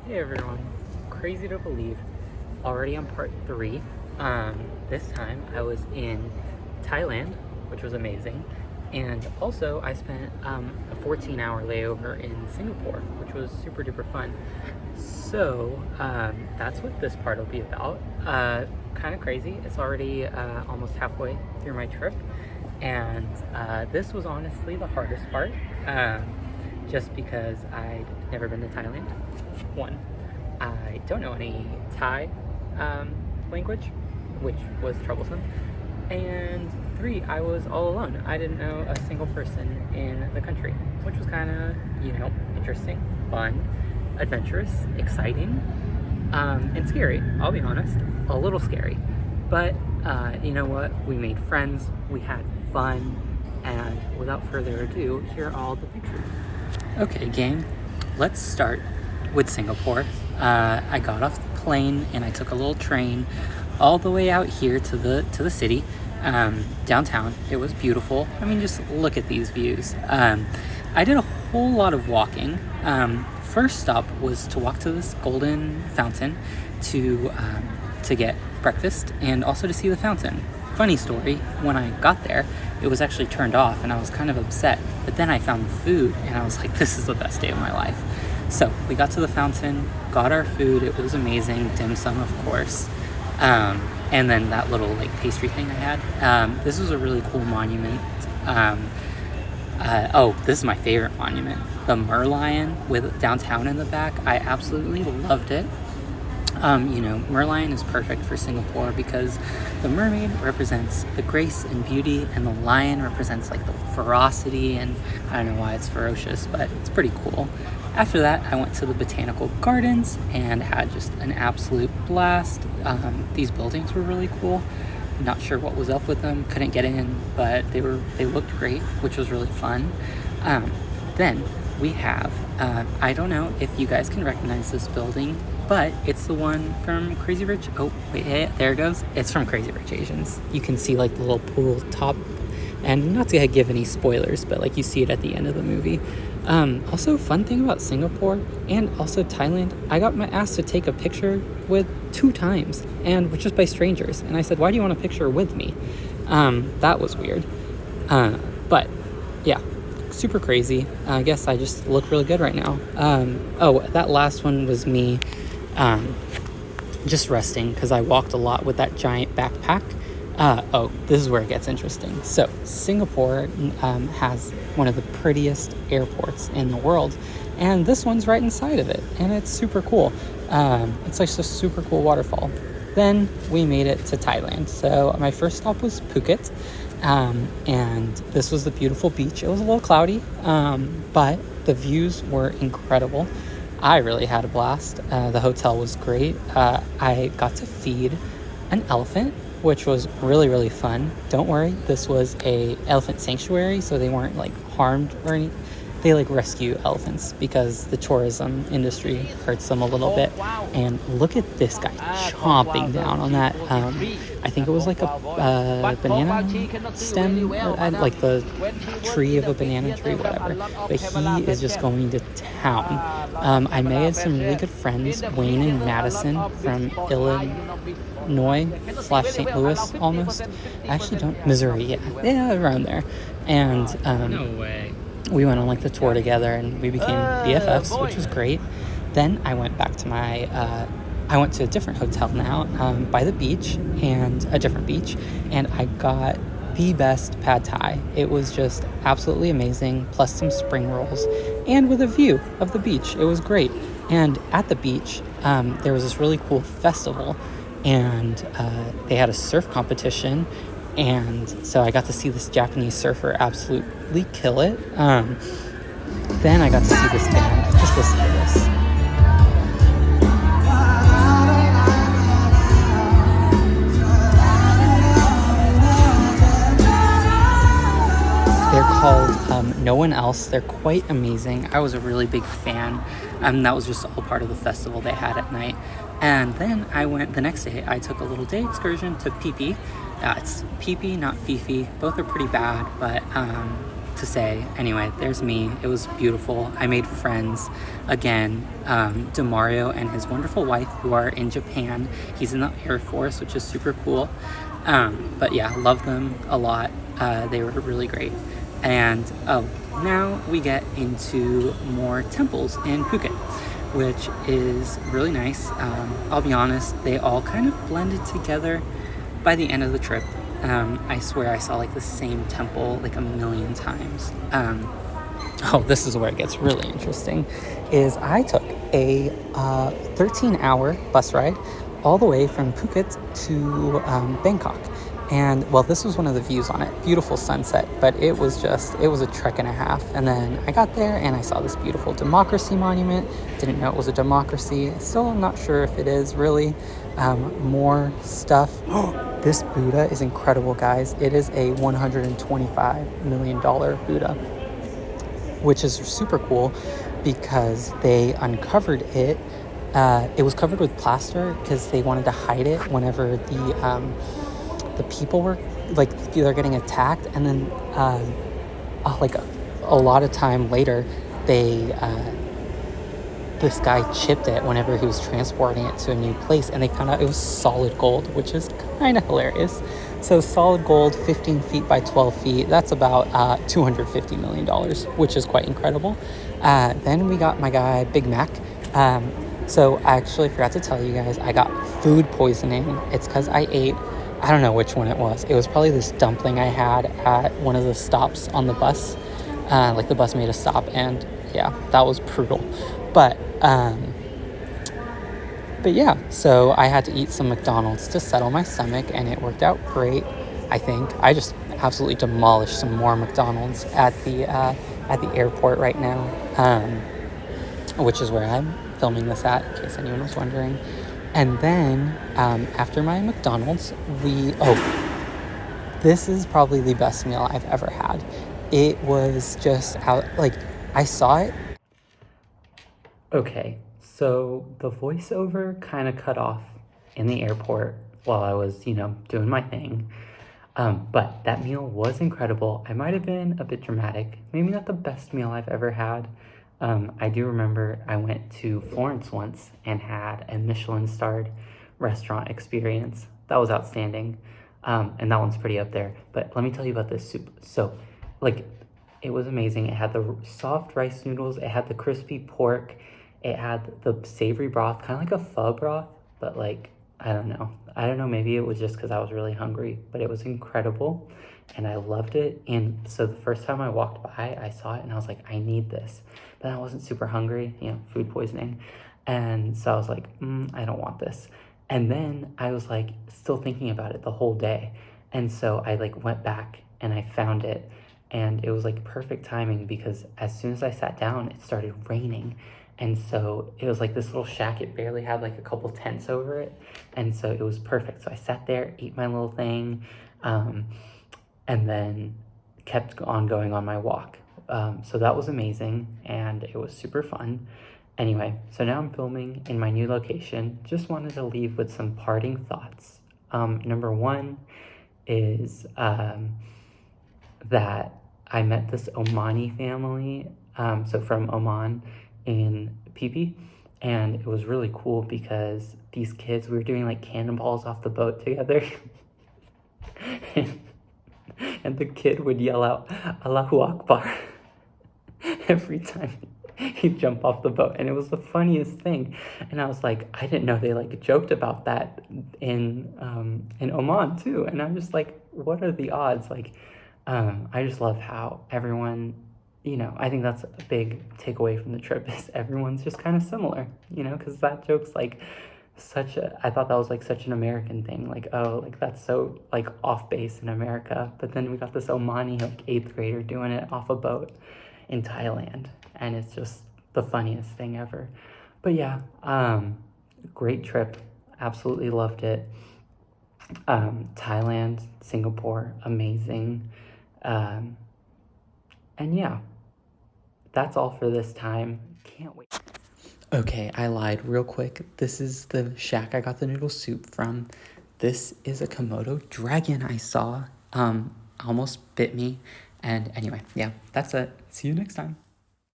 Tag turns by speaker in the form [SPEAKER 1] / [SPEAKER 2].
[SPEAKER 1] Hey everyone, crazy to believe, already on part 3. This time I was in Thailand, which was amazing, and also I spent a 14-hour layover in Singapore, which was super duper fun. So that's what this part will be about. Kind of crazy, it's already almost halfway through my trip, and this was honestly the hardest part. Just because I'd never been to Thailand. 1, I don't know any Thai language, which was troublesome. And 3, I was all alone. I didn't know a single person in the country, which was kind of, interesting, fun, adventurous, exciting, and scary. I'll be honest, a little scary. But you know what? We made friends, we had fun, and without further ado, here are all the pictures. Okay, gang, let's start with Singapore. I got off the plane and I took a little train all the way out here to the city, downtown. It was beautiful. I mean, just look at these views. I did a whole lot of walking. First stop was to walk to this golden fountain to get breakfast and also to see the fountain. Funny story, when I got there, it was actually turned off and I was kind of upset, but then I found the food and I was like, this is the best day of my life. So we got to the fountain, got our food, it was amazing, dim sum of course, and then that little pastry thing I had. This was a really cool monument. This is my favorite monument, the Merlion with downtown in the back. I absolutely loved it. Merlion is perfect for Singapore because the mermaid represents the grace and beauty, and the lion represents the ferocity, and I don't know why it's ferocious, but it's pretty cool. After that, I went to the botanical gardens and had just an absolute blast. These buildings were really cool. Not sure what was up with them, couldn't get in, but they looked great, which was really fun. Then we have, I don't know if you guys can recognize this building, but it's the one from Crazy Rich. Oh, wait, yeah, there it goes. It's from Crazy Rich Asians. You can see the little pool top, and not to give any spoilers, but you see it at the end of the movie. Also, fun thing about Singapore and also Thailand, I got my ass to take a picture with 2 times, and just by strangers. And I said, why do you want a picture with me? That was weird. But yeah, super crazy. I guess I just look really good right now. That last one was me just resting because I walked a lot with that giant backpack. This is where it gets interesting. So Singapore has one of the prettiest airports in the world, and this one's right inside of it, and it's super cool. It's a super cool waterfall. Then we made it to Thailand. So my first stop was Phuket, and this was the beautiful beach. It was a little cloudy, but the views were incredible. I really had a blast. The hotel was great. I got to feed an elephant, which was really, really fun. Don't worry, this was a elephant sanctuary, so they weren't harmed or anything. They rescue elephants because the tourism industry hurts them a little bit. And look at this guy chomping down on that. I think it was a banana stem, the tree of a banana tree, whatever. But he is just going to town. I made some really good friends, Wayne and Madison from Illinois/St. Louis almost. I actually don't, Missouri, yeah, around there. And no way. We went on the tour together and we became BFFs, which was great. Then I went back to I went to a different hotel now, by the beach, and a different beach, and I got the best pad thai. It was just absolutely amazing, plus some spring rolls, and with a view of the beach. It was great. And at the beach, there was this really cool festival, and they had a surf competition. And so I got to see this Japanese surfer absolutely kill it. Then I got to see this band. Just listen to this. They're called No One Else. They're quite amazing. I was a really big fan. That was just all part of the festival they had at night. And then the next day, I took a little day excursion to Phi Phi. It's Phi Phi, not Fifi. Both are pretty bad, but to say. Anyway, there's me. It was beautiful. I made friends again. Demario and his wonderful wife, who are in Japan. He's in the Air Force, which is super cool. But yeah, love them a lot. They were really great. And now we get into more temples in Phuket, which is really nice. I'll be honest, they all kind of blended together by the end of the trip. I swear I saw like the same temple like a million times. This is where it gets really interesting, is I took a 13-hour bus ride all the way from Phuket to Bangkok. And well, this was one of the views on it. Beautiful sunset, but it was a trek and a half. And then I got there and I saw this beautiful democracy monument. Didn't know it was a democracy. Still not sure if it is really. More stuff. This Buddha is incredible, guys. It is a $125 million Buddha, which is super cool because they uncovered it. It was covered with plaster because they wanted to hide it whenever the people were like they're getting attacked, and then like a lot of time later this guy chipped it whenever he was transporting it to a new place, and they found out it was solid gold, which is kind of hilarious. So solid gold, 15 feet by 12 feet, that's about $250 million, which is quite incredible. Then we got my guy Big Mac. So I actually forgot to tell you guys, I got food poisoning. It's because I don't know which one it was. It was probably this dumpling I had at one of the stops on the bus. Like the bus made a stop, and yeah, that was brutal. But yeah, so I had to eat some McDonald's to settle my stomach, and it worked out great, I think. I just absolutely demolished some more McDonald's at the airport right now, which is where I'm filming this at, in case anyone was wondering. And then after my McDonald's, this is probably the best meal I've ever had. It was just I saw it. Okay, so the voiceover kind of cut off in the airport while I was, doing my thing. But that meal was incredible. I might have been a bit dramatic. Maybe not the best meal I've ever had. I do remember I went to Florence once and had a Michelin-starred restaurant experience. That was outstanding. And that one's pretty up there. But let me tell you about this soup. So, it was amazing. It had the soft rice noodles. It had the crispy pork. It had the savory broth, kind of like a pho broth, but I don't know. Maybe it was just because I was really hungry, but it was incredible and I loved it. And so the first time I walked by, I saw it and I was like, I need this. But I wasn't super hungry, food poisoning. And so I was like, I don't want this. And then I was still thinking about it the whole day. And so I went back and I found it, and it was perfect timing because as soon as I sat down, it started raining. And so it was this little shack. It barely had a couple tents over it. And so it was perfect. So I sat there, ate my little thing, and then kept on going on my walk. So that was amazing, and it was super fun. Anyway, so now I'm filming in my new location. Just wanted to leave with some parting thoughts. Number one is that I met this Omani family, so from Oman, in Phi, and it was really cool because these kids, we were doing cannonballs off the boat together. And the kid would yell out Allahu Akbar every time he'd jump off the boat, and it was the funniest thing. And I was like, I didn't know they joked about that in Oman too. And I'm just what are the odds? I just love how everyone, I think that's a big takeaway from the trip, is everyone's just kind of similar, because that joke's I thought that was such an American thing, that's so off base in America. But then we got this Omani 8th grader doing it off a boat in Thailand, and it's just the funniest thing ever. But yeah, great trip, absolutely loved it. Thailand, Singapore, amazing. And yeah, that's all for this time. Can't wait. Okay, I lied real quick. This is the shack I got the noodle soup from. This is a Komodo dragon I saw. Almost bit me. And anyway, yeah, that's it. See you next time.